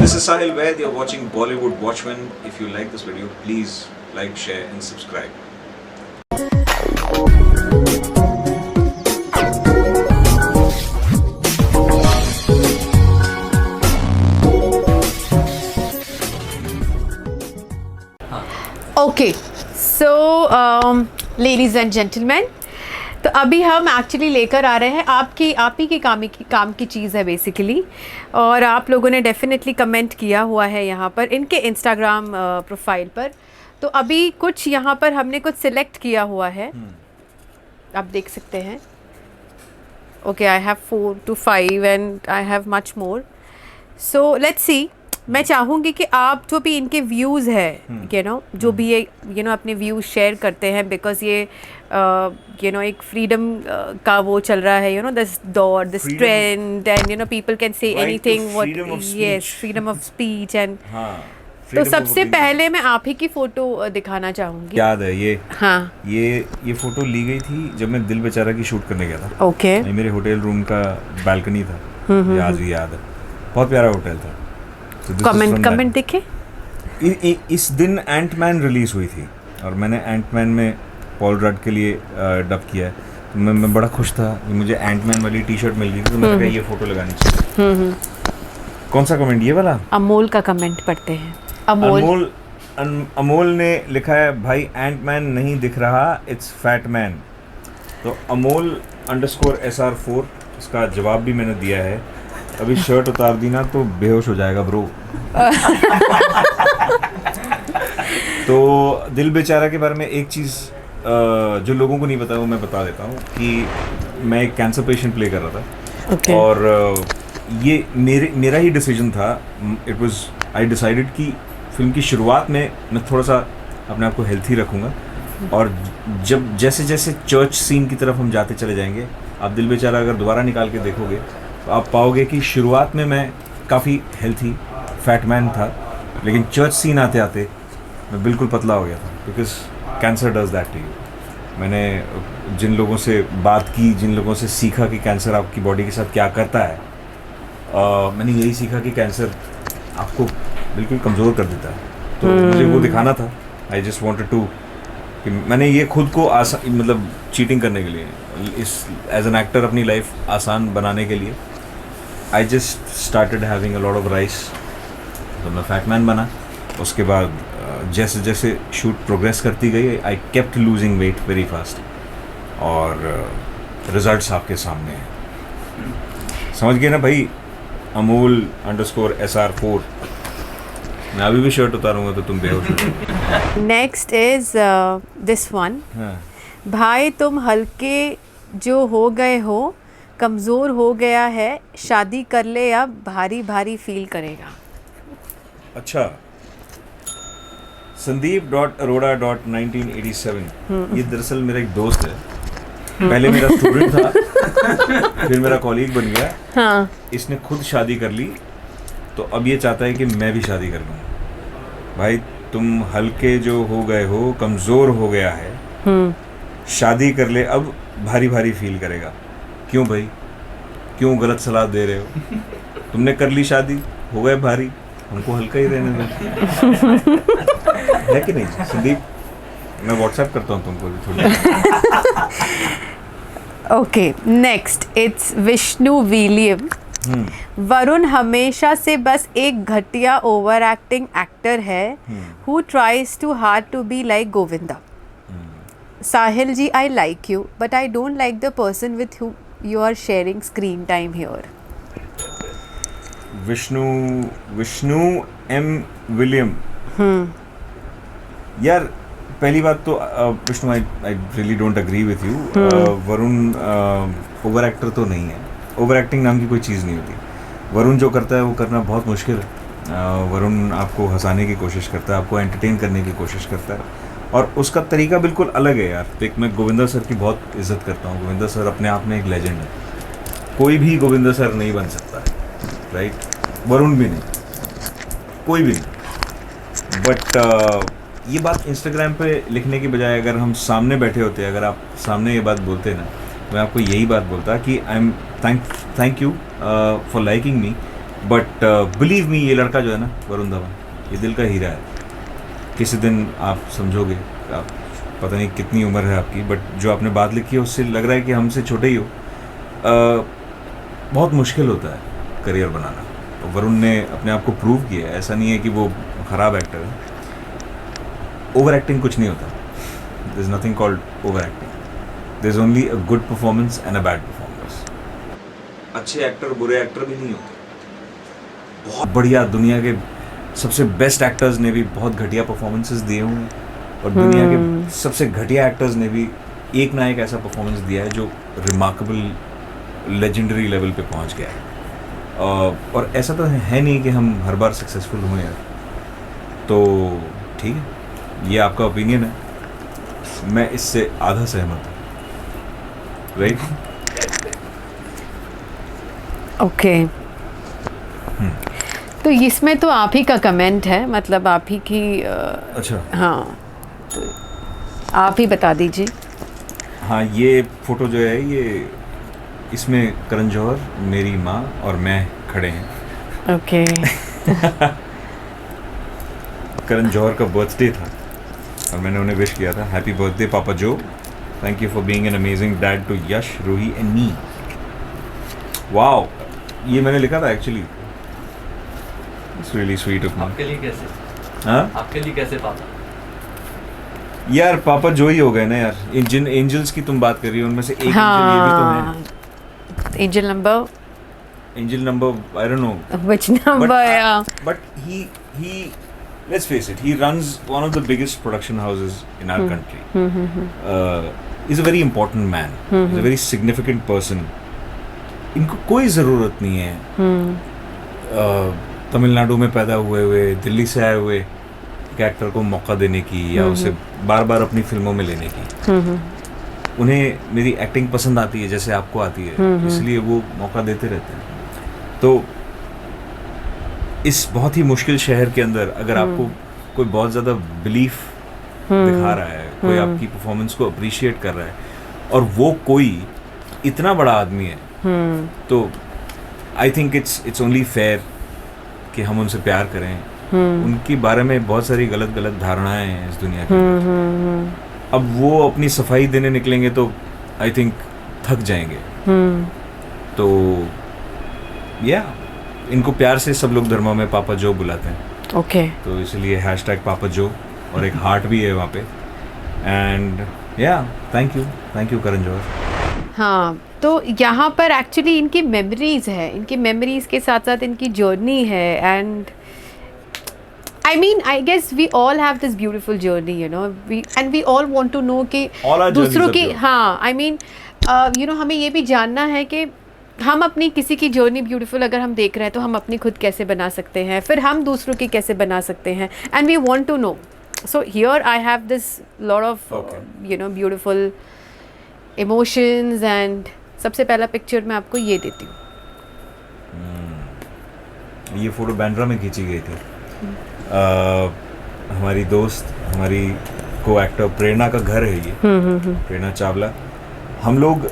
This is Sahil Vaid. You're watching Bollywood Watchmen. If you like this video, please like, share, and subscribe. Okay so ladies and gentleman, तो अभी हम actually लेकर आ रहे हैं आप ही की काम की चीज़ है बेसिकली, और आप लोगों ने डेफिनेटली कमेंट किया हुआ है यहाँ पर इनके इंस्टाग्राम प्रोफाइल पर। तो अभी कुछ यहाँ पर हमने कुछ सिलेक्ट किया हुआ है, आप देख सकते हैं। Okay, I have 4 to 5 and I have much more, so let's see. मैं चाहूँगी कि आप जो भी इनके व्यूज़ है जो भी ये अपने व्यूज़ शेयर करते हैं, बिकॉज ये एक फ्रीडम का वो चल रहा है, दिस दौर, this trend, and people can say anything, what, yes, freedom of speech and तो सबसे पहले मैं आप ही की फ़ोटो दिखाना चाहूँगी। याद है ये? हाँ, ये फ़ोटो ली गई थी जब मैं दिल बेचारा की शूट करने गया था। ओके, मेरे होटल रूम का बालकनी था, आज भी याद है। बहुत प्यारा होटल था। कमेंट देखे। इस दिन एंटमैन रिलीज हुई थी और मैंने एंटमैन में पॉल रड के लिए डब किया है, तो मैं बड़ा खुश था। मुझे एंटमैन वाली टी शर्ट मिल गई, तो मैंने कहा ये फोटो लगानी चाहिए। कौन सा कमेंट? ये वाला अमोल का कमेंट पढ़ते हैं। अमोल ने लिखा है, भाई एंटमैन नहीं दिख रहा, इट्स फैट मैन। तो अमोल _SR4, उसका जवाब भी मैंने दिया है। अभी शर्ट उतार दी ना तो बेहोश हो जाएगा ब्रो। तो दिल बेचारा के बारे में एक चीज़ जो लोगों को नहीं पता वो मैं बता देता हूँ कि मैं एक कैंसर पेशेंट प्ले कर रहा था। okay. और ये मेरा ही डिसीजन था। इट वाज आई डिसाइडेड कि फिल्म की शुरुआत में मैं थोड़ा सा अपने आप को हेल्थी रखूँगा, और जब जैसे जैसे चर्च सीन की तरफ हम जाते चले जाएंगे, आप दिल बेचारा अगर दोबारा निकाल के देखोगे तो आप पाओगे कि शुरुआत में मैं काफ़ी हेल्थी फैट मैन था, लेकिन चर्च सीन आते आते मैं बिल्कुल पतला हो गया था, because cancer does that to you. मैंने जिन लोगों से बात की, जिन लोगों से सीखा कि कैंसर आपकी बॉडी के साथ क्या करता है, मैंने यही सीखा कि कैंसर आपको बिल्कुल कमज़ोर कर देता है। तो मुझे वो दिखाना था। आई जस्ट वॉन्टेड टू कि मैंने ये खुद को मतलब चीटिंग करने के लिए, इस एज एन एक्टर अपनी लाइफ आसान बनाने के लिए, I just started having a lot of rice. तो मैं फैटमैन बना। उसके बाद जैसे जैसे शूट प्रोग्रेस करती गई, I kept losing weight very fast, और रिजल्ट्स आपके सामने हैं। समझ गए ना भाई? अमोल _SR4। मैं अभी भी शर्ट उतारूंगा तो तुम बेहोश हो जाओगे। Next is this one. भाई तुम हल्के जो हो गए हो, कमज़ोर हो गया है, शादी कर ले अब भारी भारी फील करेगा। अच्छा, Sandeep.Arora.1987, ये दरअसल मेरा एक दोस्त है। पहले मेरा स्टूडेंट था, फिर मेरा कॉलीग बन गया। हाँ। इसने खुद शादी कर ली, तो अब ये चाहता है कि मैं भी शादी कर लूँ। भाई तुम हल्के जो हो गए हो, कमज़ोर हो गया है, शादी कर ले अब भारी भारी फील करेगा। क्यों भाई, क्यों गलत सलाह दे रहे हो? तुमने कर ली शादी, हो गए भारी, हमको हल्का ही रहने दो। है कि नहीं संदीप? मैं व्हाट्सएप करता हूँ तुमको भी थोड़ी। Okay, next it's Vishnu William. Varun हमेशा से बस एक घटिया ओवर एक्टिंग एक्टर है who tries too hard to be like Govinda. Sahil ji, I like you, but I don't like the person with whom you are sharing screen time here. Vishnu M William. यार पहली बात तो Vishnu, I really don't agree with you. Varun over actor तो नहीं है। Over acting नाम की कोई चीज़ नहीं होती। वरुण जो करता है वो करना बहुत मुश्किल है। वरुण आपको हंसाने की कोशिश करता है, आपको एंटरटेन करने की कोशिश करता है, और उसका तरीका बिल्कुल अलग है यार। देख, मैं गोविंदा सर की बहुत इज्जत करता हूँ। गोविंदा सर अपने आप में एक लेजेंड है। कोई भी गोविंदा सर नहीं बन सकता है, राइट? वरुण भी नहीं, कोई भी नहीं। बट ये बात इंस्टाग्राम पे लिखने की बजाय अगर हम सामने बैठे होते, अगर आप सामने ये बात बोलते ना, मैं आपको यही बात बोलता कि I am thank you for liking me, but believe me, ये लड़का जो है ना वरुण धवन, ये दिल का हीरा है. किसी दिन आप समझोगे, आप पता नहीं कितनी उम्र है आपकी, बट जो आपने बात लिखी है उससे लग रहा है कि हमसे छोटे ही हो. बहुत मुश्किल होता है करियर बनाना. तो वरुण ने अपने आप को प्रूव किया है. ऐसा नहीं है कि वो ख़राब एक्टर है. ओवर एक्टिंग कुछ नहीं होता. There is nothing called over acting. There is only a good performance and a bad performance. अच्छे एक्टर बुरे एक्टर भी नहीं होते. बहुत बढ़िया, दुनिया के सबसे बेस्ट एक्टर्स ने भी बहुत घटिया परफॉर्मेंसेस दिए हुए हैं, और दुनिया के सबसे घटिया एक्टर्स ने भी एक ना एक ऐसा परफॉर्मेंस दिया है जो रिमार्केबल लेजेंडरी लेवल पे पहुंच गया है. और ऐसा तो है नहीं कि हम हर बार सक्सेसफुल हुए हैं. तो ठीक है, ये आपका ओपिनियन है, मैं इससे आधा सहमत हूँ. राइट? ओके. तो इसमें तो आप ही का कमेंट है, मतलब आप ही की अच्छा. हाँ, तो आप ही बता दीजिए. हाँ, ये फोटो जो है, ये इसमें करण जौहर, मेरी माँ और मैं खड़े हैं. ओके. करण जौहर का बर्थडे था और मैंने उन्हें विश किया था, हैप्पी बर्थडे पापा जो, thank you for being an amazing dad to Yash, Roohi and me. Wow, ये मैंने लिखा था actually. It's really sweet of me. आपके लिए कैसे? हाँ, आपके लिए कैसे पापा? यार पापा जो ही हो गए ना यार. जिन एंजल्स की तुम बात कर रही हो उनमें से एक एंजल ये भी तो है. Angel number, I don't know. Which number? Yeah. But he, let's face it, he runs one of the biggest production houses in our country. He's a very important man. He's a very significant person. इनको कोई ज़रूरत नहीं है तमिलनाडु में पैदा हुए दिल्ली से आए हुए एक्टर को मौका देने की या उसे बार बार अपनी फिल्मों में लेने की. उन्हें मेरी एक्टिंग पसंद आती है जैसे आपको आती है, इसलिए वो मौका देते रहते हैं. तो इस बहुत ही मुश्किल शहर के अंदर अगर आपको कोई बहुत ज़्यादा बिलीफ दिखा रहा है, कोई आपकी परफॉर्मेंस को अप्रिशिएट कर रहा है, और वो कोई इतना बड़ा आदमी है, तो I think it's only fair कि हम उनसे प्यार करें. उनके बारे में बहुत सारी गलत धारणाएं हैं इस दुनिया की. अब वो अपनी सफाई देने निकलेंगे तो आई थिंक थक जाएंगे. तो या इनको प्यार से सब लोग धर्मा में पापा जो बुलाते हैं. ओके. तो इसलिए हैशटैग पापा जो, और एक हार्ट भी है वहाँ पे. एंड या थैंक यू करण जौहर. हाँ, तो यहाँ पर एक्चुअली इनकी मेमोरीज है, इनकी मेमोरीज के साथ साथ इनकी जर्नी है. And I mean, I guess we all have this beautiful journey, you know. We all want to know कि दूसरों की, हाँ, I mean, you know, हमें ये भी जानना है कि हम अपनी किसी की जर्नी ब्यूटीफुल अगर हम देख रहे हैं तो हम अपनी खुद कैसे बना सकते हैं, फिर हम दूसरों की कैसे बना सकते हैं. And we want to know. So here I have this lot of you know beautiful emotions. And सबसे पहला पिक्चर मैं आपको ये देती हूँ. ये फोटो बैंड्रा में खींची गई थी. हमारी दोस्त, हमारी को एक्टर प्रेरणा का घर है ये. प्रेरणा चावला. हम लोग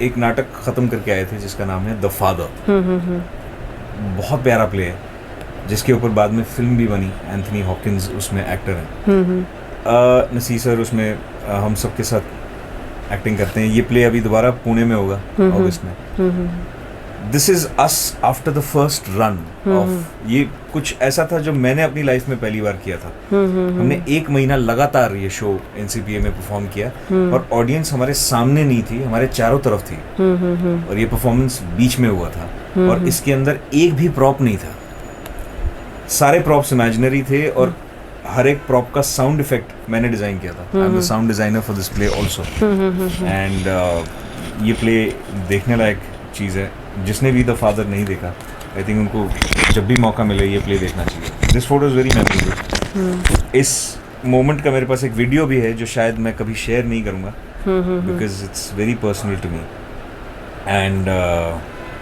एक नाटक ख़त्म करके आए थे जिसका नाम है द फादर. बहुत प्यारा प्ले है जिसके ऊपर बाद में फिल्म भी बनी. एंथनी हॉकिंस उसमें एक्टर हैं. नसीर सर उसमें हम सब के साथ एक्टिंग करते हैं. ये प्ले अभी दोबारा पुणे में होगा अगस्त में. This is us after the first run of. ये कुछ ऐसा था जो मैंने अपनी लाइफ में पहली बार किया था. हमने 1 महीना लगातार ये शो NCPA में परफॉर्म किया, और ऑडियंस हमारे सामने नहीं थी, हमारे चारों तरफ थी. और ये परफॉर्मेंस बीच में हुआ था, और इसके अंदर एक भी प्रॉप नहीं था. सारे प्रॉप्स इमेजिनरी थे, और हर एक प्रॉप का साउंड इफेक्ट मैंने डिजाइन किया था. I am the sound designer for this play also. And ये प्ले देखने लायक चीज़ है. जिसने भी द फादर नहीं देखा, आई थिंक उनको जब भी मौका मिले ये प्ले देखना चाहिए. This photo is very memorable. इस मोमेंट का मेरे पास एक वीडियो भी है जो शायद मैं कभी शेयर नहीं करूँगा, because it's very personal to me. And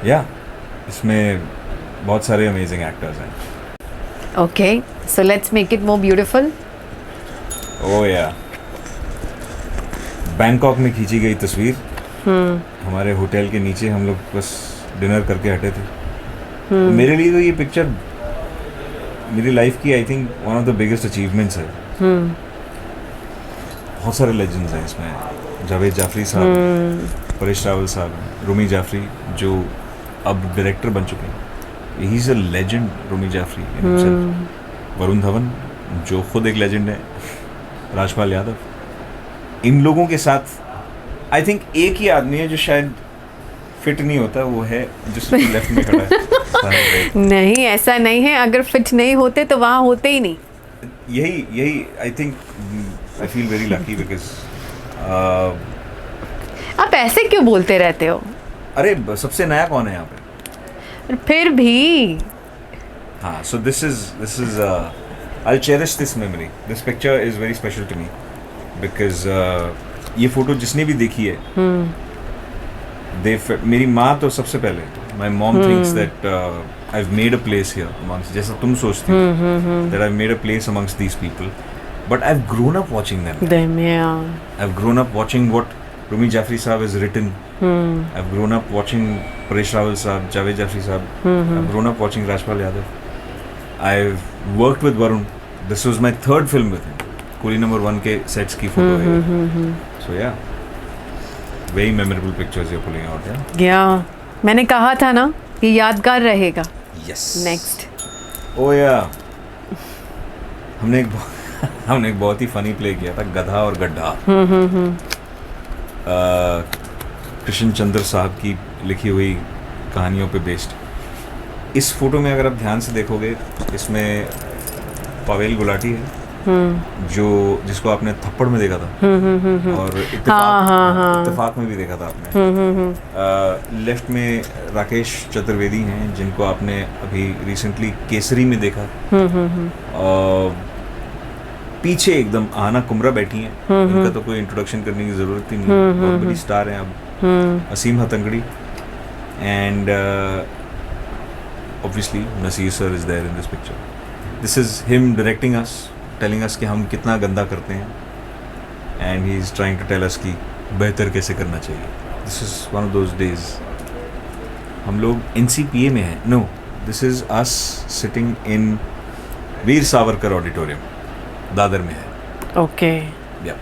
yeah इसमें बहुत सारे अमेजिंग एक्टर्स हैं. Okay, so let's make it more beautiful. Oh yeah, Bangkok में खींची गई तस्वीर. हमारे होटल के नीचे हम लोग बस डिनर करके हटे थे. मेरे लिए तो ये पिक्चर मेरी लाइफ की I think one of the biggest achievements है। बहुत सारे लेजेंड्स हैं इसमें, जावेद जाफरी साहब, परेश रावल साहब, रूमी जाफरी जो अब डायरेक्टर बन चुके हैं, he is a legend Rumi Jaffery in himself, Varun Dhawan जो खुद एक लेजेंड है, राजपाल यादव। इन लोगों के साथ आई थिंक एक ही आदमी है जो शायद फिट नहीं होता, वो है जिसके लेफ्ट में खड़ा है। नहीं, ऐसा नहीं है, अगर फिट नहीं होते तो वहाँ होते ही नहीं। यही I think I feel very lucky because आप ऐसे क्यों बोलते रहते हो? अरे सबसे नया कौन है यहाँ पे? फिर भी हाँ, so this is I'll cherish this memory. This picture is very special to me because ये फोटो जिसने भी देखी है, मेरी माँ तो सबसे पहले, my mom thinks that I've made a place here amongst, जैसा तुम सोचती हो, that I've made a place amongst these people, but I've grown up watching them. Yeah. I've grown up watching what Rumi Jaffri Saab has written. I've grown up watching Paresh Rawal Saab, Javed Jaffri Saab. I've grown up watching Rajpal Yadav. I've worked with Varun. This was my third film with him. Kuli number 1 के sets की photo है. So yeah, very memorable pictures you're pulling out. Yeah. मैंने कहा था ना, ये यादगार रहेगा. Yes. Next. Oh yeah. हमने एक बहुत ही फनी प्ले किया था, गधा और गड्ढा. कृष्ण चंद्र साहब की लिखी हुई कहानियों पे बेस्ड. इस फोटो में अगर आप ध्यान से देखोगे, इसमें पावेल गुलाटी है, जिसको आपने थप्पड़ में देखा था और इत्तेफाक में भी देखा था आपने. लेफ्ट में राकेश चतुर्वेदी हैं, जिनको आपने अभी रिसेंटली केसरी में देखा. पीछे एकदम आना कुमरा बैठी हैं, इनका तो कोई इंट्रोडक्शन करने की ज़रूरत ही नहीं है, बहुत बड़ी स्टार हैं अब. असीम हतंगड़ी and obviously Nasir sir is there in this picture. This is him directing us, telling us कि हम कितना गंदा करते हैं, and he is trying to tell us कि बेहतर कैसे करना चाहिए. This is one of those days. हम लोग NCPA में हैं. No, this is us sitting in Veer Savarkar auditorium, Dadar में है. Okay. Yeah.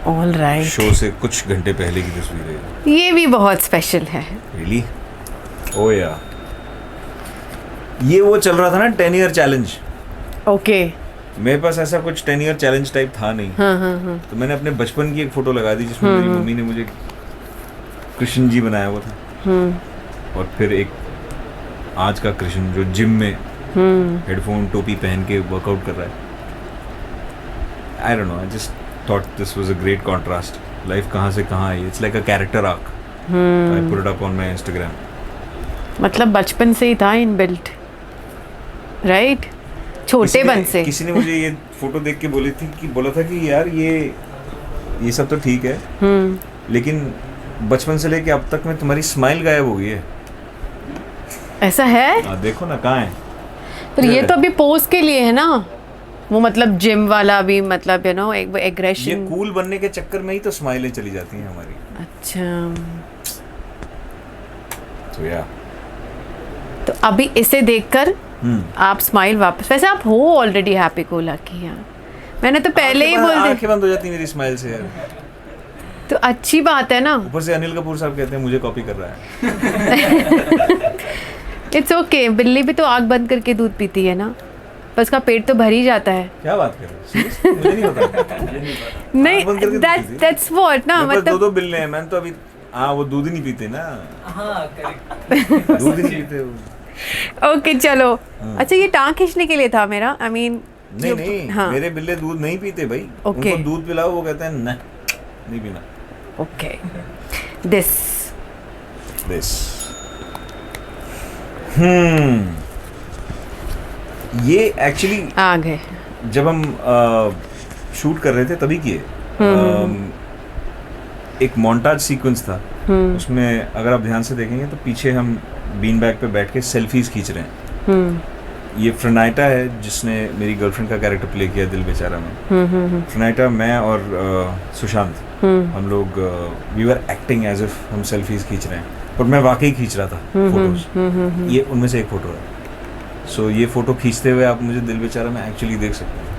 All right. Show से कुछ घंटे पहले की तस्वीर है. ये भी बहुत स्पेशल है. Really? Oh yeah. ये वो चल रहा था ना 10 ईयर चैलेंज. ओके. मेरे पास ऐसा कुछ 10 ईयर चैलेंज टाइप था नहीं. हाँ. तो मैंने अपने बचपन की एक फ़ोटो लगा दी जिसमें मेरी मम्मी ने मुझे कृष्ण जी बनाया हुआ था. और फिर एक आज का कृष्ण जो जिम में हेडफोन टोपी पहन के वर्कआउट कर रहा है. I don't know, I just thought this was a great contrast. Life कहाँ से कहाँ आई. It's like a character arc. I put it up on my Instagram. मतलब बचपन से ही था इनबिल्ट, राइट? छोटे से किसी ने मुझे ये फोटो देख के बोला था कि यार ये सब तो ठीक है, लेकिन बचपन से लेके अब तक में तुम्हारी स्माइल गायब हो गई है. ऐसा है? देखो ना कहाँ है. पर ये तो अभी पोज के लिए है ना, वो मतलब जिम वाला भी, मतलब यू नो एक एग्रेशन. ये कूल बनने के चक्कर में ही तो स्माइलें चली जाती हैं हमारी. अच्छा. तो या तो अभी इसे देखकर आप स्माइल वापस, वैसे आप हो ऑलरेडी हैप्पी को लकी. यार मैंने तो पहले ही बोल दी. आंखें बंद हो जाती मेरी स्माइल से यार. तो अच्छी बात है ना. ऊपर से अनिल कपूर साहब कहते हैं मुझे कॉपी कर रहा है. It's okay. बिल्ली भी तो आँख बंद करके दूध पीती है ना, बस का पेट तो भर ही जाता है. क्या बात कर रहे हो? मुझे नहीं पता. नहीं, दैट्स व्हाट ना, मतलब दो बिल्ले हैं. मैंने तो अभी वो दूध ही नहीं पीते ना. हाँ करेक्ट. दूध ही नहीं पीते. ओके चलो. अच्छा, ये टांग खींचने के लिए था मेरा. आई मीन नहीं. हाँ. मेरे बिल्ले दूध नहीं पीते भाई. उनको दूध पिलाओ, वो कहते हैं नहीं पीना. ओके. दिस ये एक्चुअली आ गए जब हम शूट कर रहे थे तभी किए. एक मोन्टाज सीक्वेंस था. उसमें अगर आप ध्यान से देखेंगे तो पीछे हम बीन बैग पे बैठ के सेल्फीज खींच रहे हैं. ये फ्रनाइटा है जिसने मेरी गर्लफ्रेंड का कैरेक्टर प्ले किया दिल बेचारा में. फ्रनाइटा, मैं और सुशांत, हम लोग we were acting as if हम सेल्फीज खींच रहे हैं. पर मैं वाकई खींच रहा था फोटोज, ये उनमें से एक फोटो है। सो ये फोटो खींचते हुए आप मुझे दिल बेचारा में एक्चुअली देख सकते हैं।